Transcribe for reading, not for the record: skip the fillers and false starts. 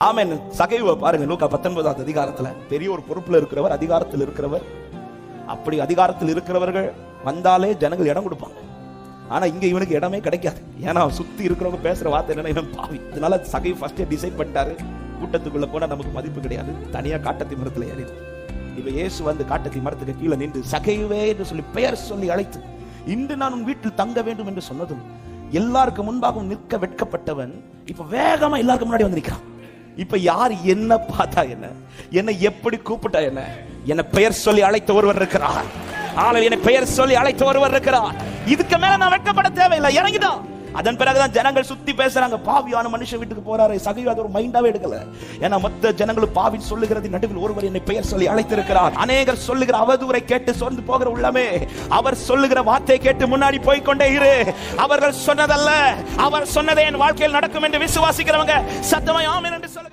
ஆமென். சகைவை பாருங்க, லூக்கா 19வது அதிகாரத்துல பெரிய ஒரு பொறுப்புல இருக்கிறவர், அதிகாரத்தில் இருக்கிறவர். அப்படி அதிகாரத்தில் இருக்கிறவர்கள் வந்தாலே ஜனங்கள் இடம் கொடுப்பாங்க. ஆனா இங்க இவனுக்கு இடமே கிடைக்காது. ஏன்னா சுத்தி இருக்கிறவங்க பேசுற வார்த்தை என்னன்னா, இவன் பாவி. அதனால சகை ஃபர்ஸ்ட் டிசைட் பண்ணிட்டாரு, கூட்டத்துக்குள்ள போனா நமக்கு மதிப்பு கிடையாது, தனியா காட்டத்தி மரத்துல ஏறி. இப்ப இயேசு வந்து காட்டத்தி மரத்துக்கு கீழே நின்று சகைவே என்று சொல்லி பெயர் சொல்லி அழைத்து, இன்று நான் உன் வீட்டில் தங்க வேண்டும் என்று சொன்னதும் எல்லாருக்கு முன்பாகவும் நிற்க வெட்கப்பட்டவன் இப்ப வேகமா எல்லாருக்கும் முன்னாடி வந்து நிற்கிறான். இப்ப யார் என்ன பார்த்தா என்ன, என்ன எப்படி கூப்பிட்டா என்ன பெயர் சொல்லி அழைத்த ஒருவர் இருக்கிறார். என்னை பெயர் சொல்லி அழைத்த ஒருவர் இருக்கிறார். இதுக்கு மேல நான் வெட்கப்பட தேவையில்லை, இறங்கிதான். அதன் பிறகுதான் ஜனங்கள் சுத்தி பேசுறாங்க, பாவியான மனுஷன் வீட்டுக்கு போறாரு. சகைவு அது ஒரு மைண்டாவே எடுக்கல. ஏன்னா மொத்த ஜனங்களும் பாவி சொல்லுகிறது நடுவில் ஒருவர் என்னை பெயர் சொல்லி அழைத்திருக்கிறார். அநேகர் சொல்லுகிற அவதூறை கேட்டு சொர்ந்து போகிற உள்ளமே, அவர் சொல்லுகிற வார்த்தை கேட்டு முன்னாடி போய்கொண்டே இரு. அவர்கள் சொன்னதல்ல, அவர் சொன்னதே என் வாழ்க்கையில் நடக்கும் என்று விசுவாசிக்கிறவங்க சத்தமாய் ஆமென் என்று சொல்லுங்க.